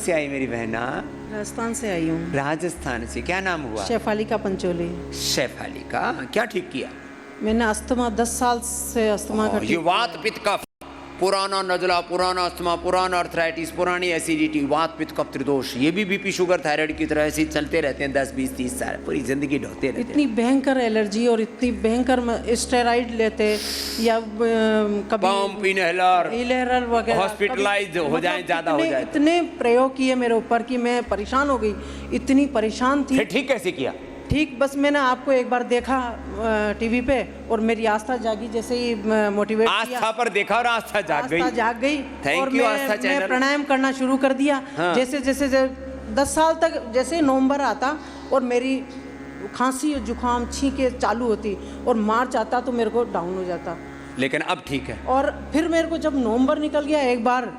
से आई मेरी बहना? राजस्थान से आई हूँ। राजस्थान से। क्या नाम हुआ? शेफालिका पंचोली। शेफालिका। क्या ठीक किया? मैंने अस्थमा 10 साल से अस्थमा का ये वात पित्त कफ, पुराना नजला, पुराना अस्थमा, पुराना अर्थराइटिस, पुरानी एसिडिटी, वात पित्त कफ त्रिदोष, ये भी बीपी शुगर थायराइड की तरह ऐसे ही चलते रहते हैं 10 20 30 साल, पूरी जिंदगी ढोते रहते हैं। इतनी भयंकर एलर्जी और इतनी भयंकर स्टेरॉइड लेते या कभी पंप इनहेलर वगैरह, हॉस्पिटलाइज हो जाए, ज्यादा हो जाए। इतने प्रयोग किए मेरे ऊपर कि मैं परेशान हो गई, इतनी परेशान थी। फिर ठीक कैसे किया? ठीक, बस मैंने आपको एक बार देखा टीवी पे और मेरी आस्था जागी, जैसे ही मोटिवेट किया। आस्था पर देखा और आस्था जाग गई। आस्था जाग गई। Thank और you, आस्था मैं चैनल। प्राणायाम करना शुरू कर दिया। हाँ। जैसे 10 साल तक जैसे नवंबर आता और मेरी खांसी जुकाम छींके चालू होती और मार्च आता तो मेरे को डाउन हो जाता। लेकिन अब ठीक है। और फिर मेरे को जब नवंबर निकल गया एक बार,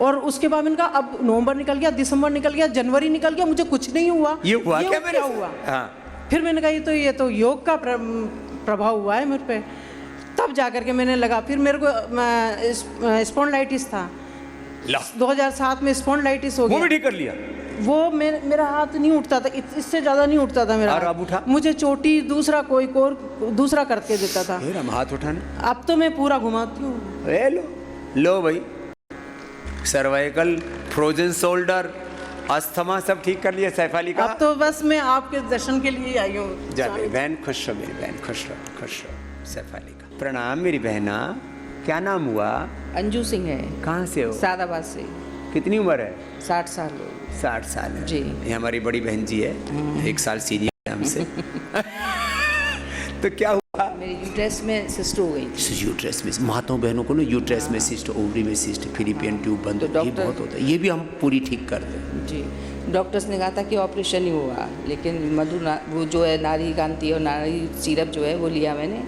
और उसके बाद मैंने कहा अब नवंबर निकल गया, दिसंबर निकल गया, जनवरी निकल गया, मुझे कुछ नहीं हुआ। ये हुआ क्या मेरे हुआ? हाँ। फिर मैंने कहा ये तो योग का प्रभाव हुआ है मुझ पे। तब जा करके मैंने लगा। फिर मेरे को स्पॉन्डिलाइटिस था 2007 में, स्पॉन्डिलाइटिस हो गया। वो भी ठीक कर लिया? वो मेरा हाथ नहीं उठता था, इससे ज़्यादा नहीं उठता था मेरा। और अब उठा? मुझे चोटी दूसरा कोई दूसरा करके देता था। हम हाथ उठाना। अब तो मैं पूरा घुमाती हूँ। लो भाई, सर्वाइकल, फ्रोजन शोल्डर, अस्थमा सब ठीक कर लिया शेफालिका। अब तो बस मैं आपके दर्शन के लिए आई हूँ। जा मेरी बहन, खुश रहो मेरी बहन, खुश रहो शेफालिका। प्रणाम मेरी बहना। क्या नाम हुआ? अंजू सिंह है। कहाँ से हो? सादाबाद से। कितनी उम्र है? 60 साल हो। 60 साल है जी। ये हमारी बड़ी बहन जी है, 1 साल सीनियर हमसे। तो क्या हुआ? मेरी यूट्रस में सिस्ट हो गई थी। यूट्रस में, माताओं बहनों को ना यूट्रस में सिस्ट, ओवरी में सिस्ट, फिलिपियन ट्यूब बंद, तो ये बहुत होता है। ये भी हम पूरी ठीक कर दें। जी, डॉक्टर्स ने कहा था कि ऑपरेशन ही हुआ, लेकिन वो जो है नारी कांति और नारी सिरप जो है वो लिया मैंने,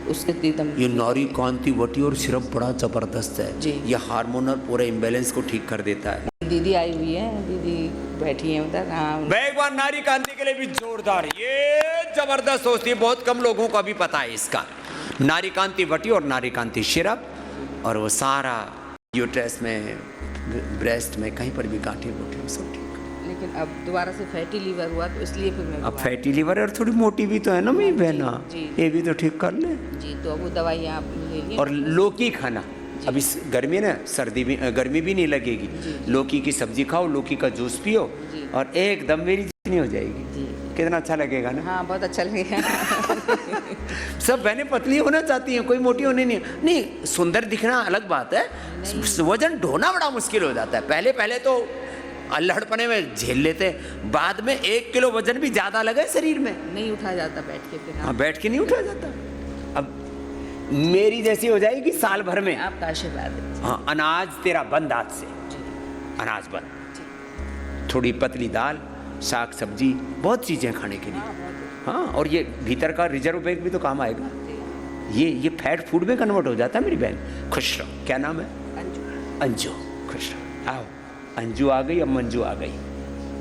उससे एकदम। ये नारी कांति वटी और सिरप बड़ा जबरदस्त है जी। ये हार्मोनल पूरे इम्बेलेंस को ठीक कर देता है। दीदी आई हुई है, दीदी बैठी है उधर। हाँ, मैं एक बार नारी कांति के लिए भी जोरदार, ये जबरदस्त होती है, बहुत कम लोगों को अभी पता है इसका। नारी कांति वटी और नारी कांति सिरप, और वो सारा यूट्रस में, ब्रेस्ट में, कहीं पर भी गांठें वोठें सब ठीक। लेकिन अब दोबारा से फैटी लीवर हुआ तो इसलिए फिर मैं अब फैटी लीवर और थोड़ी मोटी भी तो है ना मेरी बहना, ये भी तो ठीक कर ले। जी, तो अब वो दवाइयाँ आप ले लिए। और लौकी खाना, अभी गर्मी ना, सर्दी भी, गर्मी भी नहीं लगेगी। लौकी की सब्जी खाओ, लौकी का जूस पियो और एकदम मेरी जितनी हो जाएगी। कितना अच्छा लगेगा ना? हाँ, बहुत अच्छा लगेगा। सब बहनें पतली होना चाहती हैं, कोई मोटी होने नहीं, सुंदर दिखना अलग बात है, वजन ढोना बड़ा मुश्किल हो जाता है। पहले तो अल्हड़पने में झेल लेते, बाद में 1 किलो वजन भी ज्यादा लगे शरीर में, नहीं उठा जाता बैठ के। फिर हाँ, बैठ के नहीं उठा जाता। अब मेरी जैसी हो जाएगी साल भर में। आपका आशीर्वाद है। हाँ, अनाज तेरा बंद आज से, अनाज बंद, थोड़ी पतली दाल, साग सब्जी, बहुत चीजें खाने के लिए। हाँ, और ये भीतर का रिजर्व बैंक भी तो काम आएगा। ये फैट फूड में कन्वर्ट हो जाता है मेरी बहन। खुश रहो। क्या नाम है? अंजू। खुश रहो। आओ, अंजू आ गई, अब मंजू आ गई।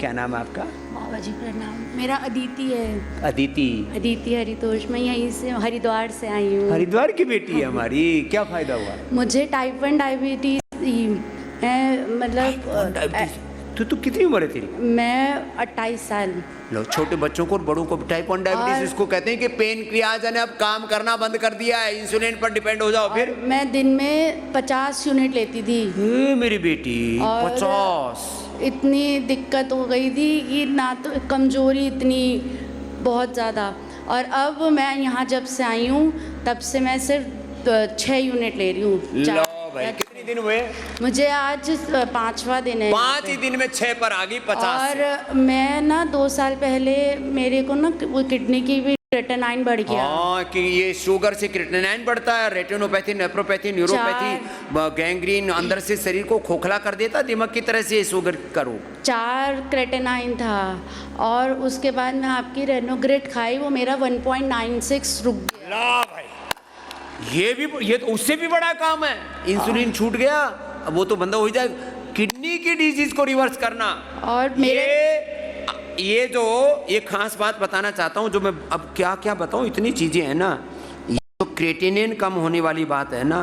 क्या नाम है आपका? बाबा जी प्रणाम। मेरा अदिति है। अदिति हरितोष। मैं यहीं से हरिद्वार से आई हूँ। हरिद्वार की बेटी है हमारी। क्या फायदा हुआ? मुझे टाइप 1 डायबिटीज है, मतलब तो कितनी उम्र है तेरी? मैं 28 साल। लो, छोटे बच्चों को और बड़ों को टाइप 1 डायबिटीज इसको कहते हैं कि पेनक्रियाज ने अब काम करना बंद कर दिया है, इंसुलिन पर डिपेंड हो जाओ। फिर मैं दिन में 50 यूनिट लेती थी। मेरी बेटी 50। इतनी दिक्कत हो गई थी कि ना, तो कमजोरी इतनी बहुत ज़्यादा। और अब मैं यहाँ जब से आई हूँ तब से मैं सिर्फ 6 यूनिट ले रही हूँ। कितने दिन हुए? मुझे आज 5वां दिन है। 5 ही दिन में 6 पर आ गई 50 से। और मैं ना 2 साल पहले मेरे को ना वो किडनी की भी क्रिएटिनिन बढ़ गया। हाँ, कि ये शुगर से क्रिएटिनिन बढ़ता है, रेटिनोपैथी, नेफ्रोपैथी, न्यूरोपैथी, गैंग्रीन, अंदर से शरीर को खोखला कर देता, दिमाग की तरह से शुगर करो। 4 क्रिएटिनिन था और उसके बाद मैं आपकी रेनोग्रेट खाई, वो मेरा 1.96 रुक गया। ला भाई, ये तो उससे भी बड़ा काम है। इंसुलिन छूट गया, अब वो तो बंदा हो जाए। किडनी की डिजीज को रिवर्स करना, और ये खास बात बताना चाहता हूँ, जो मैं अब क्या क्या बताऊँ, इतनी चीजें हैं ना। ये जो क्रिएटिनिन कम होने वाली बात है ना,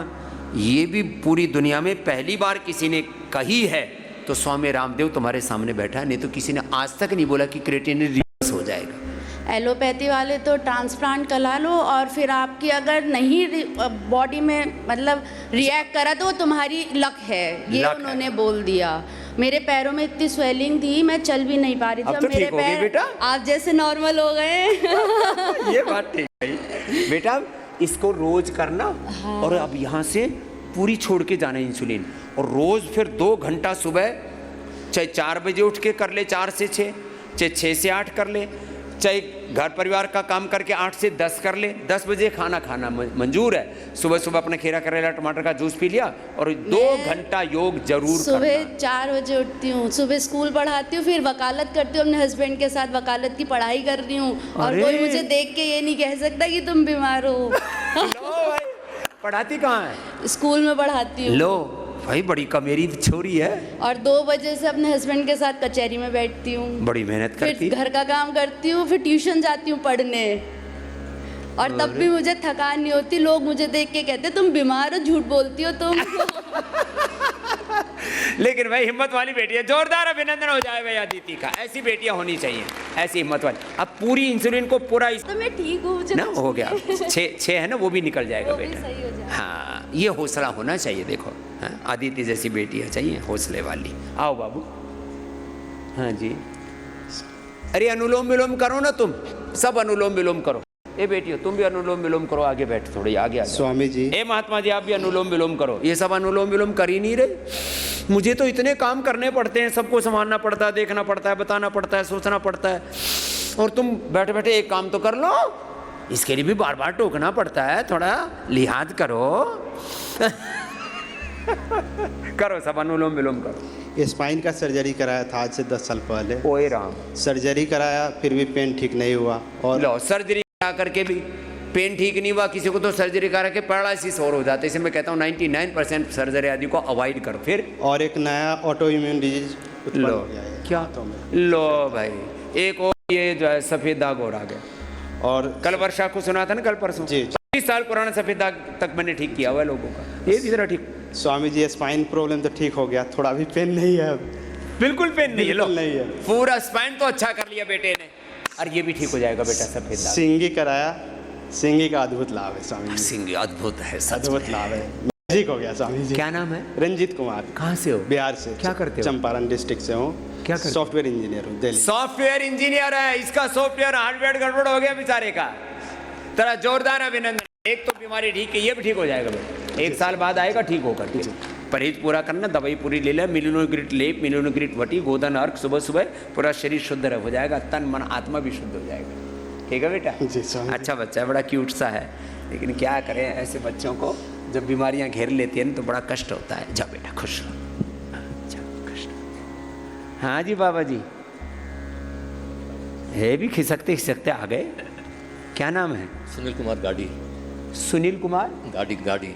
ये भी पूरी दुनिया में पहली बार किसी ने कही है तो स्वामी रामदेव तुम्हारे सामने बैठा है, नहीं तो किसी ने आज तक नहीं बोला कि क्रिएटिनिन रिवर्स हो जाएगा। एलोपैथी वाले तो ट्रांसप्लांट करा लो और फिर आपकी अगर नहीं बॉडी में मतलब रिएक्ट करा तो वो तुम्हारी लक है, ये लक उन्होंने है। बोल दिया। मेरे पैरों में इतनी स्वेलिंग थी, मैं चल भी नहीं पा रही थी। अब और तो मेरे ठीक हो गई बेटा? आप जैसे नॉर्मल हो गए। ये बात ठीक है बेटा, इसको रोज करना। हाँ। और अब यहाँ से पूरी छोड़ के जाना इंसुलिन, और रोज फिर 2 घंटा सुबह, चाहे 4 बजे उठ के कर ले 4 से 6, चाहे 6 से 8 कर ले, चाहे घर परिवार का काम करके 8 से 10 कर ले। 10 बजे खाना खाना मंजूर है। सुबह सुबह अपना खीरा करेला टमाटर का जूस पी लिया, और 2 घंटा योग जरूर सुबह करना। 4 बजे उठती हूँ, सुबह स्कूल पढ़ाती हूँ, फिर वकालत करती हूँ अपने हस्बैंड के साथ, वकालत की पढ़ाई कर रही हूँ। और अरे! कोई मुझे देख के ये नहीं कह सकता कि तुम बीमार हो। लो भाई, पढ़ाती कहाँ है? स्कूल में पढ़ाती हूँ। लो भाई, बड़ी कमेरी छोरी है, और 2 बजे से अपने हस्बैंड के साथ कचहरी में बैठती हूँ, बड़ी मेहनत करती। फिर घर का काम करती हूँ, फिर ट्यूशन जाती हूँ पढ़ने। और तब भी मुझे थकान नहीं होती। लोग मुझे देख के कहते तुम बीमार हो, झूठ बोलती हो तुम। लेकिन भाई हिम्मत वाली बेटी है, जोरदार अभिनंदन हो जाए भाई अदिति का। ऐसी बेटियां होनी चाहिए, ऐसी हिम्मत वाली। अब पूरी इंसुलिन को पूरा तो मैं ठीक हूँ, मुझे ना कुछ हो नहीं गया। है। 6 है ना, वो भी निकल जाएगा वो भी बेटा। सही हो जाएगा। हाँ, ये हौसला होना चाहिए। देखो हाँ, अदिति जैसी बेटियां चाहिए, हौसले वाली। आओ बाबू। हाँ जी, अरे अनुलोम विलोम करो ना तुम, सब अनुलोम विलोम करो। ए बेटियों, तुम भी अनुलोम विलोम करो, आगे बैठ, थोड़ी आगे आ जाओ। स्वामी जी, ए महात्मा जी, आप भी अनुलोम विलोम करो। ये सब अनुलोम विलोम कर ही नहीं रहे। मुझे तो इतने काम करने पड़ते हैं, सबको संभालना पड़ता है, देखना पड़ता है, बताना पड़ता है, सोचना पड़ता है, और तुम बैठे बैठे एक काम तो कर लो। इसके लिए भी बार बार टोकना पड़ता है, थोड़ा लिहाज करो। करो, सब अनुलोम विलोम करो। स्पाइन का सर्जरी कराया था आज से 10 साल पहले। ओए राम, सर्जरी कराया, फिर भी पेन ठीक नहीं हुआ। और लो, सर्जरी करा करके भी पेन ठीक नहीं हुआ। किसी को तो सर्जरी करा के पैरालिसिस और हो जाता है। इसे मैं कहता हूँ 99% सर्जरी आदि को अवॉइड करो। फिर और एक नया ऑटो इम्यून डिजीज उत्पन्न लो, हो गया है क्या हाथों में। लो भाई, एक और ये जो है सफेद दाग और आ गया। और कल वर्षा को सुना था ना, कल परसों। जी। 25 साल पुराना सफेद दाग तक मैंने ठीक किया हुआ है लोगों का। ये भी जरा ठीक, स्वामी जी, स्पाइन प्रॉब्लम तो ठीक हो गया, थोड़ा भी पेन नहीं है अब। बिल्कुल पेन नहीं है। लो, बिल्कुल नहीं है। पूरा स्पाइन तो अच्छा कर लिया बेटे ने, और ये भी ठीक हो जाएगा बेटा सफेद दाग। सिंगी कराया, सिंगी का अद्भुत लाभ है स्वामी जी, सिंह अद्भुत है, सच अद्भुत में। लाभ है। ठीक हो गया स्वामी जी। क्या नाम है? रंजीत कुमार, कहाँ से हो? बिहार से। क्या करते हो? चंपारण डिस्ट्रिक्ट से हूँ। क्या करते हो? सॉफ्टवेयर इंजीनियर हूँ, दिल्ली। सॉफ्टवेयर इंजीनियर है। इसका सॉफ्टवेयर हार्डवेयर गड़बड़ हो गया बेचारे का। तेरा जोरदार अभिनंदन। एक तो बीमारी ठीक है, ये भी ठीक हो जाएगा बेटा। 1 साल बाद आएगा ठीक होकर के। परहेज पूरा करना, दवाई पूरी ले ले, मिलिनोग्रिट लेप, मिलिनोग्रिट वटी, गोदन अर्क सुबह सुबह, पूरा शरीर शुद्ध हो जाएगा, तन मन आत्मा भी शुद्ध हो जाएगा। ठीक है बेटा? जी स्वामी जी। अच्छा बच्चा है, बड़ा क्यूट सा है, लेकिन क्या करें, ऐसे बच्चों को जब बीमारियां घेर लेती हैं तो बड़ा कष्ट होता है। जा बेटा, खुश रहो। अच्छा, खुश रहो। हाँ जी बाबा जी, है भी खिसकते खिसकते आ गए। क्या नाम है? सुनील कुमार गाड़ी। सुनील कुमार गाड़ी गाड़ी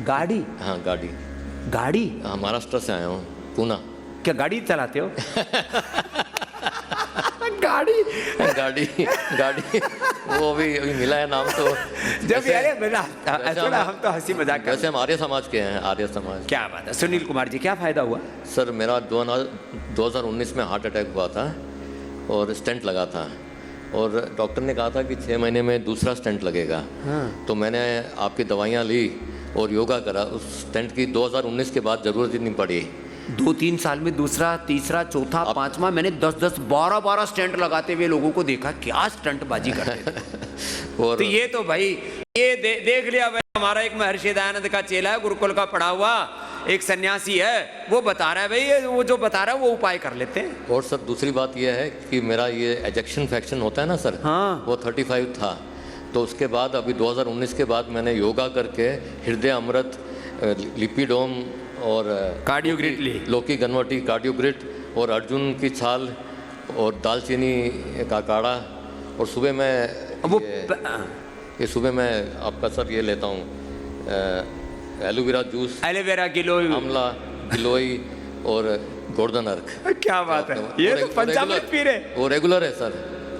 गाड़ी? हाँ गाड़ी। गाड़ी? हाँ, महाराष्ट्र से आया हूँ, पूना। क्या गाड़ी चलाते हो? गाड़ी? गाड़ी गाड़ी वो अभी मिला है नाम तो। जब वैसे- यार मेरा वैसे थोड़ा हम तो हंसी मजाक कर। वैसे हम आर्य समाज के हैं, आर्य समाज। क्या बात है सुनील कुमार जी, क्या फायदा हुआ? सर मेरा 2019 में हार्ट अटैक हुआ था और स्टेंट लगा था, और डॉक्टर ने कहा था कि 6 महीने में दूसरा स्टेंट लगेगा। तो मैंने आपकी दवाइयाँ ली और योगा करा। उस स्टेंट की 2019 के बाद ज़रूरत ही नहीं पड़ी। 2-3 साल में दूसरा, तीसरा, चौथा, पांचवा, मैंने 10-10, 12-12 स्टंट लगाते हुए लोगों को देखा। क्या स्टंट बाजी करते थे। और तो ये तो भाई ये देख लिया भाई, हमारा एक महर्षि दयानंद का चेला है, गुरुकुल का पढ़ा हुआ एक सन्यासी है, वो बता रहा है भाई, वो जो बता रहा है वो उपाय कर लेते हैं। और सर दूसरी बात यह है कि मेरा ये एजेक्शन फ्रैक्शन होता है ना सर, हाँ। वो 35 था। तो उसके बाद अभी 2019 के बाद मैंने योगा करके हृदय अमृत, लिपिडोम और कार्डियोग्रिड ली। लोकी गनवटी, कार्डियोग्रिड और अर्जुन की छाल और दालचीनी का काढ़ा, और सुबह मैं वो ये सुबह मैं आपका सर ये लेता हूँ एलोवेरा जूस, एलोवेरा गिलोय, आंवला, गिलोई और गोल्डन अर्क। क्या बात है, ये तो पंचामृत पी रहे। वो रेगुलर है सर।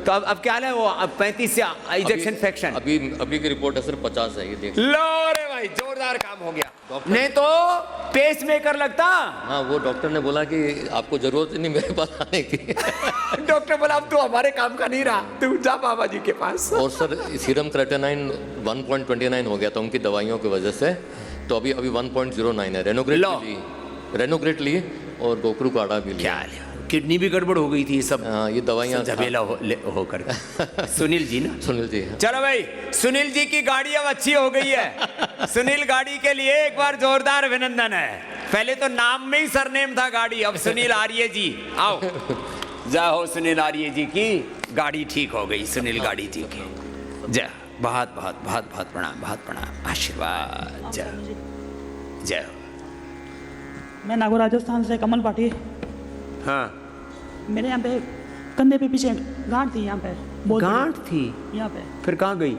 तो अब क्या हाल है वो? अब 35 से इजेक्शन फ्रैक्शन। अभी अभी की रिपोर्ट है सिर्फ 50 है, ये देख। लो रे भाई, जोरदार काम हो गया। नहीं तो पेस मेकर लगता। हाँ, वो डॉक्टर ने बोला कि आपको जरूरत नहीं मेरे पास आने की। डॉक्टर बोला अब तू हमारे काम का नहीं रहा, तू जा बाबा जी के पास। और सर सीरम क्रेटिनाइन 1.29 हो गया था उनकी दवाइयों की वजह से, तो अभी 1.09 है। रेनोग्रेट ली और गोकरू काढ़ा भी लिया। किडनी भी गड़बड़ हो गई थी, ये सब हाँ, ये दवाइयाँ झमेला होकर। सुनील जी ना, सुनील जी। चलो भाई, सुनील जी की गाड़ी अब अच्छी हो गई है। सुनील गाड़ी के लिए एक बार जोरदार अभिनंदन है। पहले तो नाम में ही सरनेम था गाड़ी, अब सुनील आर्य जी। आओ जाओ, सुनील आर्य जी की गाड़ी ठीक हो गई। सुनील गाड़ी ठीक है। जय, बहुत बहुत बहुत बहुत प्रणाम, बहुत प्रणाम, आशीर्वाद। जय जय। मैं नागौर राजस्थान से कमल पाठी। हाँ, मेरे यहाँ पे कंधे पे पीछे गांठ थी, यहाँ पे बहुत गांठ थी यहाँ पे। फिर कहाँ गई?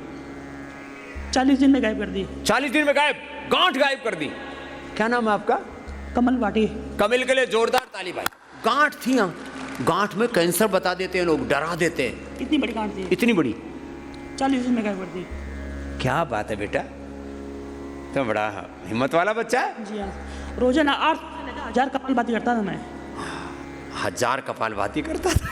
40 दिन में गायब कर दी। 40 दिन में गायब, गांठ गायब कर दी। क्या नाम है आपका? कमल पाठी। कमिल के लिए जोरदार ताली भाई। गांठ थी यहाँ, गांठ में कैंसर बता देते हैं लोग, डरा देते हैं। इतनी बड़ी गांठ थी, इतनी बड़ी? 40 दिन में गायब कर दी। क्या बात है बेटा, तो बड़ा हिम्मत वाला बच्चा है। जी हाँ, रोजाना 8,000 कपाल बातें करता था मैं। 1000 कपालभाति करता था।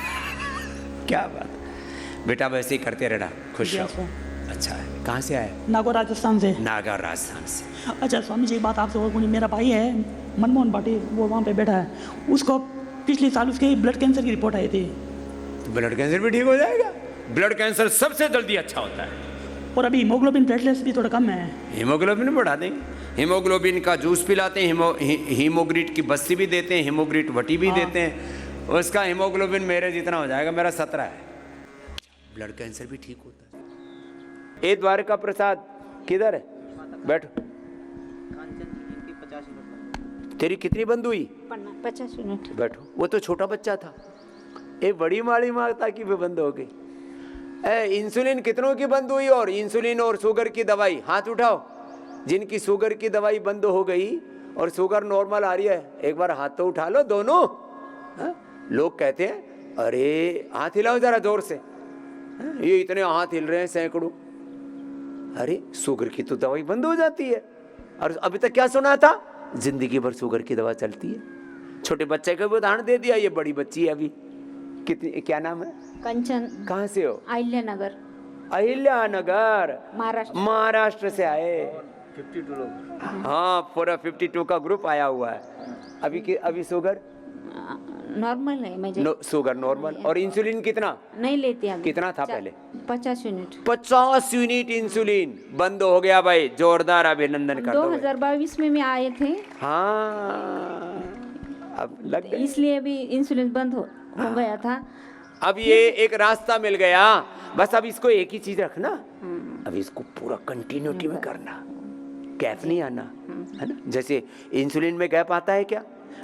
क्या बात बेटा, वैसे ही करते रहना, खुश जी, रहो। अच्छा है, कहाँ से आए? नागौर राजस्थान से। नागौर राजस्थान से। अच्छा स्वामी जी, एक बात आपसे और पूछनी। मेरा भाई है मनमोहन पाठी, वो वहाँ पे बैठा है, उसको पिछले साल उसके ब्लड कैंसर की रिपोर्ट आई थी। तो ब्लड कैंसर भी ठीक हो जाएगा? ब्लड कैंसर सबसे जल्दी अच्छा होता है। और अभी हीमोग्लोबिन प्लेटलेट्स भी थोड़ा कम है। हीमोग्लोबिन बढ़ा देंगे। हीमोग्लोबिन का जूस पिलाते हैं, हीमोग्रिट की बस्सी भी देते हैं, हीमोग्रिट वटी भी देते हैं। उसका हीमोग्लोबिन मेरे जितना हो जाएगा, मेरा 17 है। ब्लड कैंसर भी ठीक होता है। ए द्वारका प्रसाद किधर है? बैठो। तेरी कितनी बंद हुई? 50 यूनिट। बैठो। वो तो छोटा बच्चा था, ये बड़ी माड़ी मारता की भी बंद हो गई। इंसुलिन कितनों की बंद हुई? और इंसुलिन और शुगर की दवाई हाथ उठाओ। जिनकी शुगर की दवाई बंद हो गई और शुगर नॉर्मल आ रही है, एक बार हाथ तो उठा लो दोनों। हा? लोग कहते हैं अरे हाथ हिलाओ जरा जोर से। ये इतने हाथ हिल रहे हैं सैकड़ों। अरे शुगर की तो दवाई बंद हो जाती है। और अभी तक क्या सुना था? जिंदगी भर शुगर की दवा चलती है। छोटे बच्चे का भी उदाहरण दे दिया। ये बड़ी बच्ची है अभी, कितनी, क्या नाम है? कंचन। कहाँ से हो? अहिल्या नगर, अहिल्या नगर, महाराष्ट्र। महाराष्ट्र से आए। 52 लोग। हाँ, पूरा 52 का ग्रुप आया हुआ है। अभी शुगर नॉर्मल है मुझे। Sugar normal. और इंसुलिन कितना नहीं लेती अभी। कितना था पहले? 50 यूनिट। 50 यूनिट इंसुलिन बंद हो गया भाई। जोरदार अभिनंदन कर दो। 2022 में आए थे। हाँ, अब लग गए। इसलिए अभी इंसुलिन बंद हो गया था। अब ये एक रास्ता मिल गया। बस अब इसको एक ही चीज रखना, अब इसको पूरा कंटिन्यूटी में करना, गैप नहीं आना, है ना? जैसे इंसुलिन में गैप आता है क्या?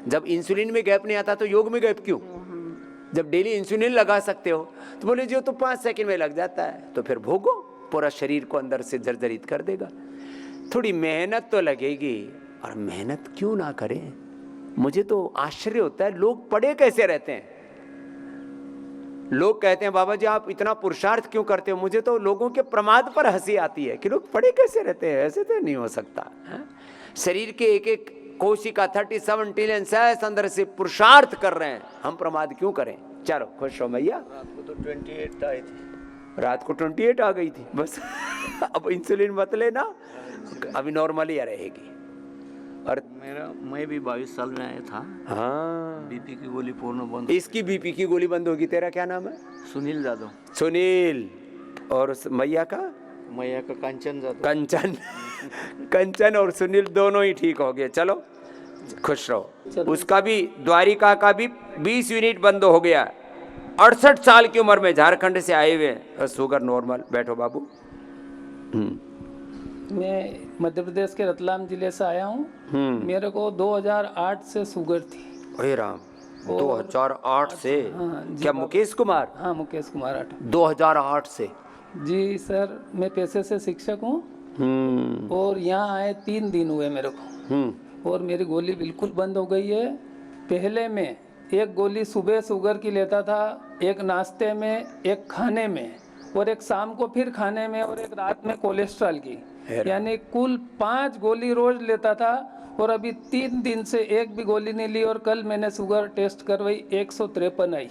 जब इंसुलिन में गैप नहीं आता तो योग में गैप क्यों? जब डेली इंसुलिन लगा सकते हो तो बोले जो तो 5 सेकंड में लग जाता है, तो फिर भोगो, पूरा शरीर को अंदर से जर्जरित कर देगा। थोड़ी मेहनत तो लगेगी। और मेहनत क्यों ना करें? मुझे तो आश्चर्य होता है, लोग पढ़े कैसे रहते हैं। लोग कहते हैं बाबा जी आप इतना पुरुषार्थ क्यों करते हो? मुझे तो लोगों के प्रमाद पर हंसी आती है कि लोग पढ़े कैसे रहते हैं। ऐसे तो नहीं हो सकता है? शरीर के एक एक कोशिका 37 ट्रिलियन सेल्स अंदर से पुरुषार्थ कर रहे हैं, हम प्रमाद क्यों करें? चलो खुश हो भैया। रात को तो 28 आई थी। रात को 28 आ गई थी बस। अब इंसुलिन मत लेना, अभी नॉर्मल ही रहेगी। और मैं भी 22 साल में आया था। हाँ, बीपी की गोली पूर्ण बंद। इसकी बीपी की गोली बंद होगी। तेरा क्या नाम है? सुनील यादव। सुनील। और मैया का? मैया का कंचन यादव। कंचन। कंचन और सुनील दोनों ही ठीक हो गए। चलो खुश रहो। उसका भी, द्वारिका का भी 20 यूनिट बंद हो गया। 68 साल की उम्र में झारखंड से आए हुए, शुगर नॉर्मल। बैठो बाबू। मैं मध्य प्रदेश के रतलाम जिले से आया हूँ। मेरे को 2008 से शुगर थी। हे राम, 2008 से? हाँ, क्या मुकेश कुमार? हाँ, मुकेश कुमार 2008 से? जी सर, मैं पेशे से शिक्षक हूँ और यहाँ आए 3 दिन हुए मेरे को। और मेरी गोली बिल्कुल बंद हो गई है। पहले मैं एक गोली सुबह शुगर की लेता था, एक नाश्ते में, एक खाने में, और एक शाम को फिर खाने में, और एक रात में कोलेस्ट्रॉल की, यानी कुल 5 गोली रोज लेता था। और अभी 3 दिन से एक भी गोली नहीं ली, और कल मैंने शुगर टेस्ट करवाई 153 आई।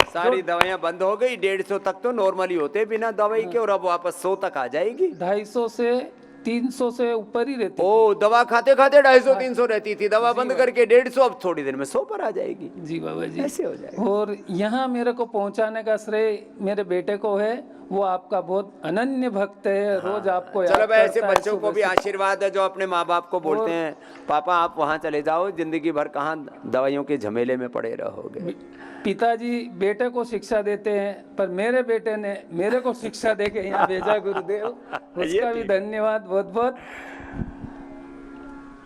सारी दवाइयां बंद हो गई, 150 तक तो नॉर्मली होते बिना दवाई के, और अब वापस 100 तक आ जाएगी। 250 से 300 से ऊपर ही रहती। ओ, दवा खाते खाते 250-300 रहती थी, दवा बंद करके 150, अब थोड़ी देर में 100 पर आ जाएगी। जी बाबा जी, ऐसे हो जाएगा। और यहाँ मेरे को पहुँचाने का श्रेय मेरे बेटे को है, वो आपका बहुत अनन्य भक्त है, रोज आपको याद चलो भाई, ऐसे करता है बच्चों को भी सुबह से। आशीर्वाद है जो अपने माँ बाप को बोलते हैं, पापा आप वहाँ चले जाओ, जिंदगी भर कहाँ दवाइयों के झमेले में पड़े रहोगे। पिताजी बेटे को शिक्षा देते हैं, पर मेरे बेटे ने मेरे को शिक्षा दे के यहाँ भेजा गुरुदेव, उसका भी धन्यवाद बहुत बहुत।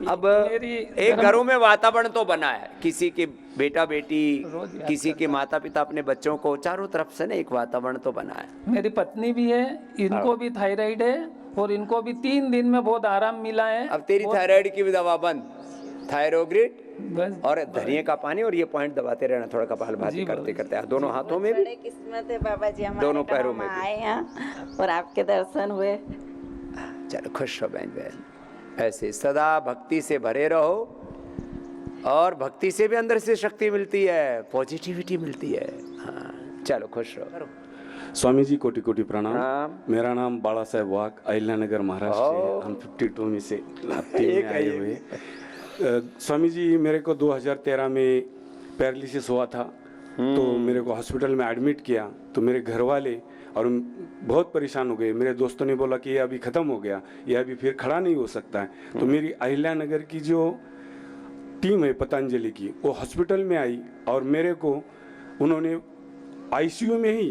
अब मेरी एक घरों में वातावरण तो बना है, किसी के बेटा बेटी, किसी के माता पिता अपने बच्चों को, चारों तरफ से ना एक वातावरण तो बना है। मेरी पत्नी भी है, इनको भी थायराइड है, और इनको भी 3 दिन में बहुत आराम मिला है। अब तेरी थायराइड की भी दवा बंद, थायरोग्रिड बस और धनिए का पानी, और ये पॉइंट दबाते रहना थोड़ा, कपालभाति करते करते, दोनों हाथों में भी, किस्मत है बाबा जी, हमारे दोनों का पैरों हम में भी। आए हैं और आपके दर्शन हुए। चलो खुश हो बहन, ऐसे सदा भक्ति से भरे रहो, और भक्ति से भी अंदर से शक्ति मिलती है, पॉजिटिविटी मिलती है। हाँ, चलो खुश रहो। स्वामी जी कोटि कोटि प्रणाम। प्रणाम। मेरा नाम बाला साहेब वाक, अहिल्यानगर महाराष्ट्र है। हम 52 में से टीम में आए हुए। स्वामी जी, मेरे को 2013 में पैरालिसिस हुआ था, तो मेरे को हॉस्पिटल में एडमिट किया, तो मेरे घर वाले और बहुत परेशान हो गए। मेरे दोस्तों ने बोला कि ये अभी ख़त्म हो गया, ये अभी फिर खड़ा नहीं हो सकता है। तो मेरी अहिल्यानगर की जो टीम है पतंजलि की, वो हॉस्पिटल में आई, और मेरे को उन्होंने आईसीयू में ही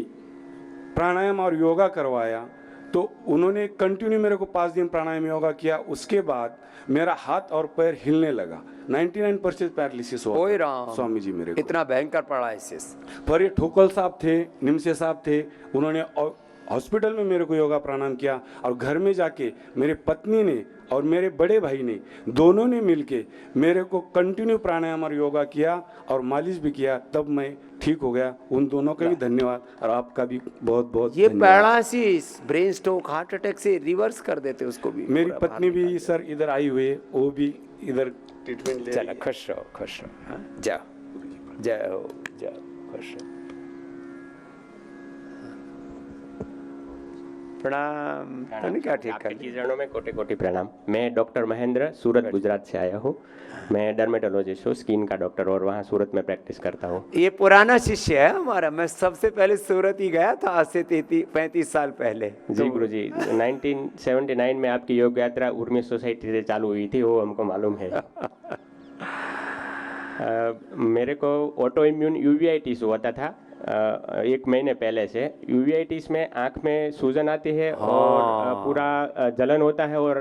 प्राणायाम और योगा करवाया। तो उन्होंने कंटिन्यू मेरे को 5 दिन प्राणायाम योगा किया। उसके बाद मेरा हाथ और पैर हिलने लगा। 99% पैरालिसिस हुआ। ओए राम, स्वामी जी मेरे को इतना भयंकर पैरालिसिस। पर ये ठोकल साहब थे, निमसे साहब थे, उन्होंने हॉस्पिटल में मेरे को योगा प्राणायाम किया, और घर में जाके मेरे पत्नी ने और मेरे बड़े भाई ने, दोनों ने मिलके मेरे को कंटिन्यू प्राणायाम और योगा किया और मालिश भी किया, तब मैं ठीक हो गया। उन दोनों का भी धन्यवाद, और आपका भी बहुत बहुत ये धन्यवाद। Paralysis, brain stroke, heart attack से रिवर्स कर देते उसको भी। मेरी पूरा पत्नी बाहर भी सर इधर आई हुई है, वो भी इधर ट्रीटमेंट ले। चलो खुश रहो, खुश रहो। हाँ, जाओ, जय हो, जाओ, खुश रहो। प्रणाम। तूने क्या ठीक कर आपके चरणों में कोटि कोटि प्रणाम। मैं डॉक्टर महेंद्र सूरत गुजरात से आया हूँ। मैं डर्मेटोलॉजिस्ट हूँ, स्किन का डॉक्टर, और वहाँ सूरत में प्रैक्टिस करता हूँ। ये पुराना शिष्य है हमारा, मैं सबसे पहले सूरत ही गया था आज से 35 साल पहले। जी गुरुजी, 1979 में आपकी योग यात्रा उर्मी सोसाइटी से चालू हुई थी, वो हमको मालूम है। मेरे को ऑटो इम्यून यूवीआइटिस हुआ था 1 महीने पहले से। यूवीआइटिस में आँख में सूजन आती है, और पूरा जलन होता है, और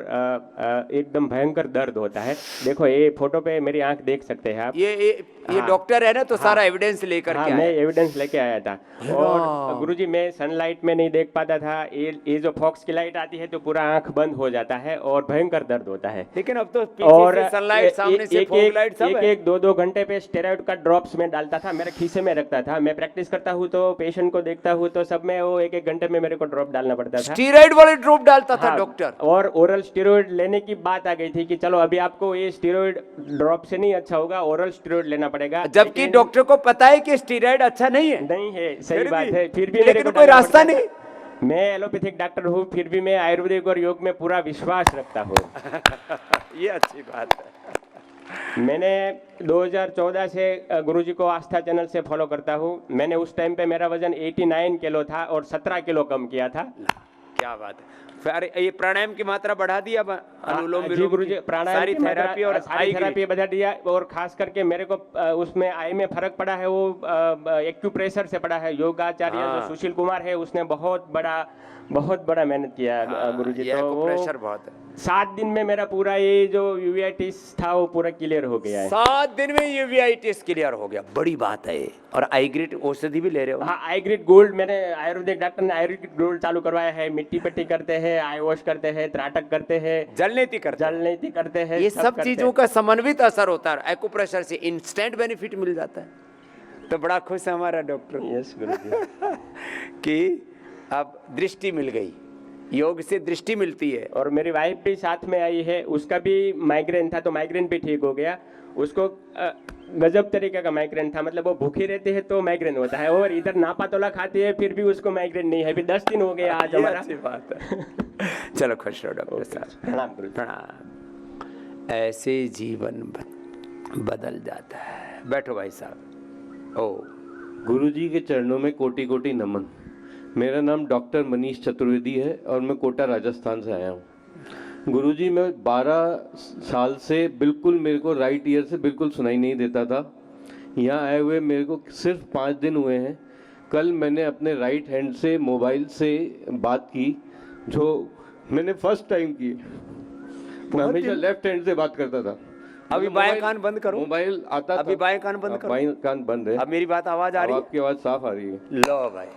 एकदम भयंकर दर्द होता है। देखो ये फोटो पे मेरी आँख देख सकते हैं आप। ये डॉक्टर है ना, तो सारा एविडेंस लेकर के मैं एविडेंस लेके आया था। और गुरुजी, मैं सनलाइट में नहीं देख पाता था। ये जो फॉक्स की लाइट आती है तो पूरा आँख बंद हो जाता है, और भयंकर दर्द होता है। लेकिन अब तो पीछे से सनलाइट, सामने से फॉग लाइट सब है। एक 2 घंटे पे स्टेरॉइड का ड्रॉप्स में डालता था, मेरे खीसे में रखता था। मैं प्रैक्टिस करता हूँ तो पेशेंट को देखता हूँ तो सब में वो 1 घंटे में मेरे को ड्रॉप डालना पड़ता था। स्टेरॉइड वाले ड्रॉप डालता था डॉक्टर। और ओरल स्टेरॉइड लेने की बात आ गई थी कि चलो अभी आपको ये स्टेरॉइड ड्रॉप से नहीं अच्छा होगा, ओरल स्टेरॉइड लेना पड़ेगा। जबकि डॉक्टर को पता है कि स्टेरॉइड अच्छा नहीं है। नहीं है, सही बात है, फिर भी लेकिन कोई रास्ता नहीं। मैं एलोपैथिक डॉक्टर हूँ, फिर भी मैं आयुर्वेदिक और योग में पूरा विश्वास रखता हूँ। ये अच्छी बात है। मैंने 2014 से गुरुजी को आस्था चैनल से फॉलो करता हूँ। मैंने उस टाइम पे मेरा वजन 89 किलो था और 17 किलो कम किया था। क्या बात है। फिर ये प्राणायाम की मात्रा बढ़ा दी, अब अनुलोम जी विलोम गुरुजी, प्राणायाम सारी की मात्रा थेरेपी और सारी थेरेपी बढ़ा दिया। और खास करके मेरे को उसमें आई में फर्क पड़ा है, वो एक्यूप्रेशर से पड़ा है। योगाचार्य जो सुशील कुमार है, उसने बहुत बड़ा मेहनत किया गुरुजी। तो प्रेशर बहुत है। 7 दिन में मेरा पूरा ये जो यूवीआइटिस था वो पूरा क्लियर हो गया है। 7 दिन में यूवीआइटिस क्लियर हो गया, बड़ी बात है। और आई ग्रेड औषधि भी ले रहे हो? हाँ, आई ग्रेड गोल्ड, मैंने आयुर्वेदिक डॉक्टर ने आयुर्वेदिक गोल्ड चालू करवाया है। लिट्टी पट्टी करते हैं, आई वॉश करते हैं, त्राटक करते हैं, जलनेती करते हैं, ये सब करते चीजों हैं। का समन्वित असर होता है, एक्यूप्रेशर से इंस्टेंट बेनिफिट मिल जाता है। तो बड़ा खुश है हमारा डॉक्टर यस गुरुजी कि अब दृष्टि मिल गई, योग से दृष्टि मिलती है। और मेरी वाइफ भी साथ में आई है, उसका भी माइग्रेन था तो माइग्रेन भी ठीक हो गया। उसको गजब तरीके का माइग्रेन था, मतलब वो भूखी रहती है तो माइग्रेन होता है, और इधर नापातोला खाती है फिर भी उसको माइग्रेन नहीं है। अभी 10 दिन हो गया आज ये हमारा। अच्छी बात है। चलो खुश रहो डॉक्टर साहब। प्रणाम गुरुजी। प्रणाम। ऐसे जीवन बदल जाता है। बैठो भाई साहब। ओ गुरुजी के चरणों में कोटि कोटि नमन। मेरा नाम डॉक्टर मनीष चतुर्वेदी है और मैं कोटा राजस्थान से आया हूँ। गुरुजी मैं 12 साल से बिल्कुल मेरे को राइट ईयर से बिल्कुल सुनाई नहीं देता था। यहाँ आए हुए मेरे को सिर्फ 5 दिन हुए हैं। कल मैंने अपने राइट हैंड से मोबाइल से बात की, जो मैंने फर्स्ट टाइम की। मैं हमेशा लेफ्ट हैंड से बात करता था। अभी बाएं कान बंद करो। मोबाइल आता अभी बाएं कान बंद करो। बाएं कान बंद है। अब मेरी बात आवाज आ रही है? आपकी आवाज साफ आ रही है। लो भाई,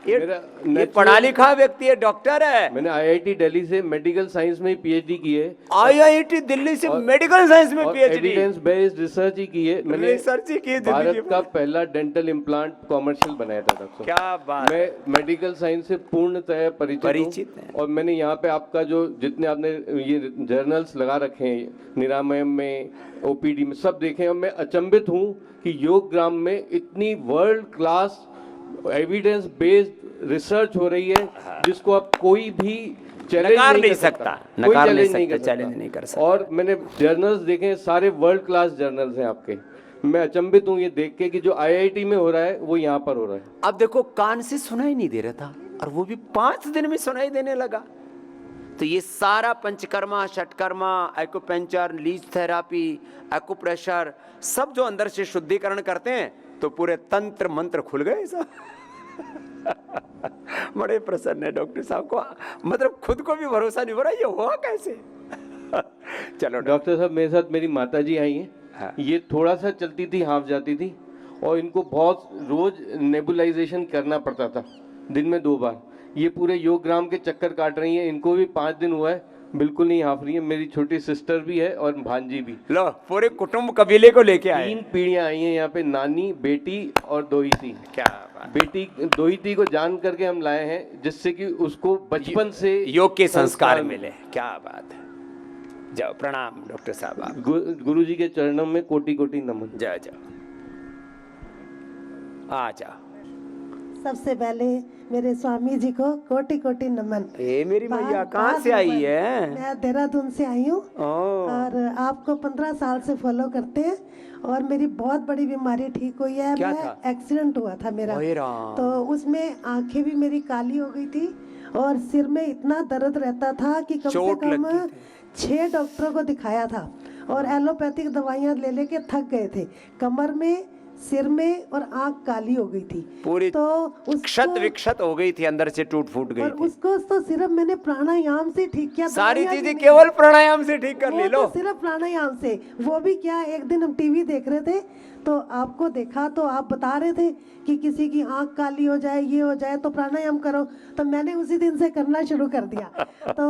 ये पढ़ा लिखा व्यक्ति है, डॉक्टर है। मैंने आईआईटी दिल्ली से मेडिकल साइंस में पीएचडी की है। आईआईटी दिल्ली से मेडिकल साइंस में पीएचडी, एविडेंस बेस्ड रिसर्च ही की है। मैंने रिसर्च ही की है। भारत का पहला डेंटल इम्प्लांट कॉमर्शियल बनाया था डॉक्टर। क्या बात। मैं मेडिकल साइंस से पूर्णतः परिचित हूं। और मैंने यहाँ पे आपका जो जितने आपने ये जर्नल्स लगा रखे हैं, निरामयम में, ओपीडी में, सब देखे हैं। और मैं अचंभित हूँ कि योग ग्राम में इतनी world class evidence based research हो रही है, जिसको आप कोई भी चैलेंज नहीं कर सकता। कोई चैलेंज नहीं कर सकता। और मैंने जर्नल्स देखे, सारे वर्ल्ड क्लास जर्नल्स हैं आपके। मैं अचंभित हूँ ये देख के कि जो आईआईटी में हो रहा है वो यहाँ पर हो रहा है। अब देखो, कान से सुनाई नहीं दे रहा था और वो भी 5 दिन में सुनाई देने लगा। तो ये सारा panchakarma, षटकर्मा, acupuncture, Leach therapy, acupressure, सब जो अंदर से शुद्धिकरण करते हैं, तो पूरे तंत्र मंत्र खुल गए सब। बड़े प्रसन्न है डॉक्टर साहब को, मतलब खुद को भी भरोसा नहीं हो रहा, ये हुआ कैसे। चलो डॉक्टर साहब, मेरे साथ मेरी माताजी आई हैं। हाँ। ये थोड़ा सा चलती थी, हाफ जाती थी, और इनको बहुत रोज नेबुलाइजेशन करना पड़ता था, दिन में 2 बार। ये पूरे योग ग्राम के चक्कर काट रही हैं। इनको भी 5 दिन हुआ है, बिल्कुल नहीं हाफ रही है। मेरी छोटी सिस्टर भी है और भांजी भी। लो, पूरे कुटुंब कबीले को लेके आए। 3 पीढ़ियां आई हैं यहाँ पे, नानी, बेटी और दोहिती। क्या बात। बेटी दोहिती को जान करके हम लाए हैं, जिससे कि उसको बचपन से योग के संस्कार मिले। क्या बात है। जाओ, प्रणाम डॉक्टर साहब। गुरुजी के चरणों में कोटि कोटि नमन। जाओ जाओ, आ जाओ। सबसे पहले मेरे स्वामी जी को कोटि कोटि नमन। ए मेरी मैया, कहाँ से आई है? मैं देहरादून से आई हूँ और आपको 15 साल से फॉलो करते हैं। और मेरी बहुत बड़ी बीमारी ठीक हुई है। मैं एक्सीडेंट हुआ था मेरा, तो उसमें आंखें भी मेरी काली हो गई थी और सिर में इतना दर्द रहता था कि कम से कम 6 डॉक्टरों को दिखाया था और एलोपैथिक दवाइयाँ ले लेके थक गए थे। कमर में, सिर में और आंख काली हो गई थी पूरी, तो क्षत विक्षत हो गई थी, अंदर से टूट फूट गई थी। उसको तो सिर्फ मैंने प्राणायाम से ठीक किया। सारी चीजें केवल प्राणायाम से ठीक कर ली। लो, तो सिर्फ प्राणायाम से। वो भी क्या, एक दिन हम टीवी देख रहे थे तो आपको देखा, तो आप बता रहे थे कि किसी की आंख काली हो जाए, ये हो जाए, तो प्राणायाम करो। तो मैंने उसी दिन से करना शुरू कर दिया। तो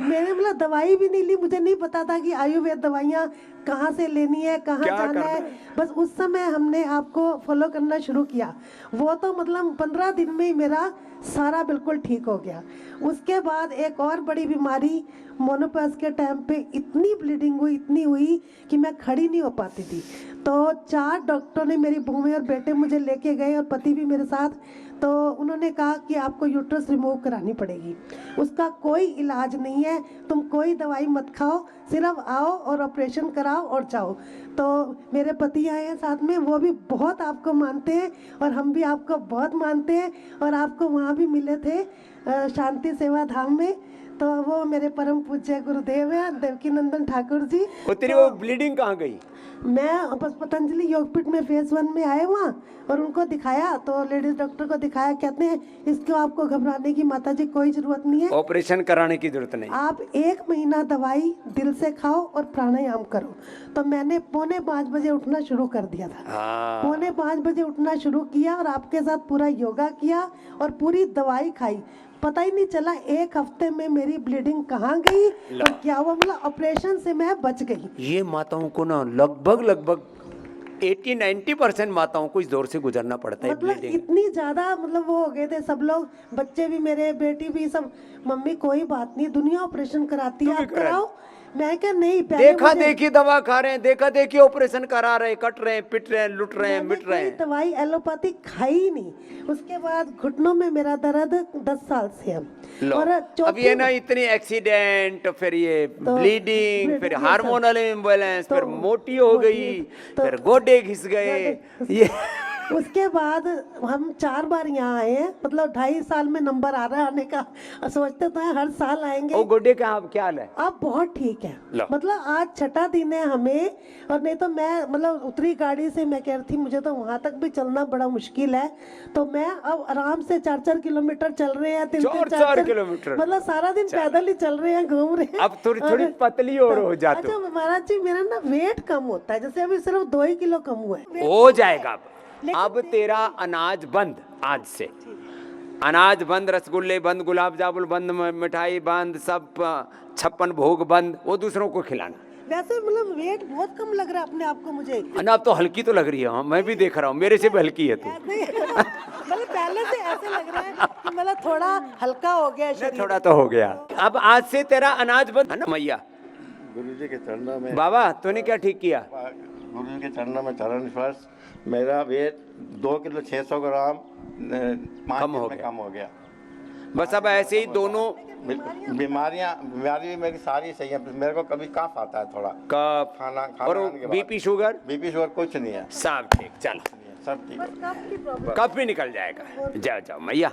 मैंने मतलब दवाई भी नहीं ली, मुझे नहीं पता था कि आयुर्वेद दवाइयाँ कहाँ से लेनी है, कहाँ जाना है। बस उस समय हमने आपको फॉलो करना शुरू किया। वो तो मतलब 15 दिन में ही मेरा सारा बिल्कुल ठीक हो गया। उसके बाद एक और बड़ी बीमारी, मोनोपॉज के टाइम पे इतनी ब्लीडिंग हुई, इतनी हुई कि मैं खड़ी नहीं हो पाती थी। तो 4 डॉक्टरों ने, मेरी बहू और बेटे मुझे लेके गए और पति भी मेरे साथ। तो उन्होंने कहा कि आपको यूट्रस रिमूव करानी पड़ेगी, उसका कोई इलाज नहीं है, तुम कोई दवाई मत खाओ, सिर्फ आओ और ऑपरेशन कराओ और जाओ। तो मेरे पति आए हैं साथ में, वो भी बहुत आपको मानते हैं और हम भी आपको बहुत मानते हैं। और आपको वहाँ भी मिले थे शांति सेवा धाम में, तो वो मेरे परम पूज्य गुरुदेव हैं देवकी नंदन ठाकुर जी। वो ब्लीडिंग कहाँ गई? मैं बस पतंजलि योगपीठ में फेज 1 में आए वहाँ और उनको दिखाया, तो लेडीज डॉक्टर को दिखाया, कहते हैं इसको आपको घबराने की माताजी कोई जरूरत नहीं है, ऑपरेशन कराने की जरूरत नहीं, आप 1 महीना दवाई दिल से खाओ और प्राणायाम करो। तो मैंने 4:45 बजे उठना शुरू कर दिया था। 4:45 बजे उठना शुरू किया और आपके साथ पूरा योगा किया और पूरी दवाई खाई। पता ही नहीं चला, एक हफ्ते में मेरी ब्लीडिंग कहाँ गई और क्या हुआ, मतलब ऑपरेशन से मैं बच गई। ये माताओं को ना लगभग 80-90% माताओं को इस दौर से गुजरना पड़ता है। मतलब इतनी ज्यादा मतलब वो हो गए थे सब लोग, बच्चे भी मेरे, बेटी भी, सब मम्मी कोई बात नहीं, दुनिया ऑपरेशन कराती है, आप कराओ। मैं क्या नहीं, देखा देखी दवा खा रहे हैं, देखा देखी ऑपरेशन करा रहे, कट रहे हैं, पिट रहे हैं, लुट रहे हैं, मिट रहे हैं। दवाई एलोपैथी खाई ही नहीं। उसके बाद घुटनों में मेरा दर्द 10 साल से है। और अब ये ना इतनी एक्सीडेंट, फिर ये ब्लीडिंग, फिर हार्मोनल इम्बैलेंस, फिर मोटी हो गई, फिर गोडे घिस गए, ये उसके बाद हम 4 बार यहाँ आए हैं, मतलब 2.5 साल में नंबर आ रहा है आने का। सोचते तो हैं हर साल आएंगे। ओ गोडे का आप क्या हाल है? आप बहुत ठीक है, मतलब आज 6ठा दिन है हमें, और नहीं तो मैं मतलब उतरी गाड़ी से, मैं कह रही थी मुझे तो वहाँ तक भी चलना बड़ा मुश्किल है, तो मैं अब आराम से 4-4 किलोमीटर चल रहे हैं, 3-4 किलोमीटर, मतलब सारा दिन पैदल ही चल रहे हैं, घूम रहे हैं। अब थोड़ी पतली और हो जाती। अच्छा महाराज जी, मेरा ना वेट कम होता है, जैसे अभी सिर्फ 2 ही किलो कम हुआ है। हो जाएगा अब तेरा अनाज बंद, आज से अनाज बंद, रसगुल्ले बंद, गुलाब जामुन बंद, मिठाई बंद, सब 56 भोग बंद, वो दूसरों को खिलाना। वैसे मतलब वेट बहुत कम लग रहा है अपने आप को मुझे। अब तो हल्की तो लग रही है, मैं भी देख रहा हूँ, मेरे से भी हल्की है तू। मतलब पहले से ऐसे लग रहा है कि मतलब थोड़ा हल्का हो गया शरीर। थोड़ा तो हो गया। अब आज से तेरा अनाज बंद है ना मैया। गुरुजी के चरणों में। बाबा तूने क्या ठीक किया? गुरुजी के चरणों में चरण स्पर्श, मेरा वेट 2 किलो 600 ग्राम 5 दिन में कम हो गया। बस अब ऐसे ही दोनों बीमारी भी मेरी सारी सही है, मेरे को कभी कफ आता है, थोड़ा कफ, खाना और बीपी शुगर कुछ नहीं है, सब ठीक, चल सब ठीक है, कफ भी निकल जाएगा। जाओ जाओ मैया।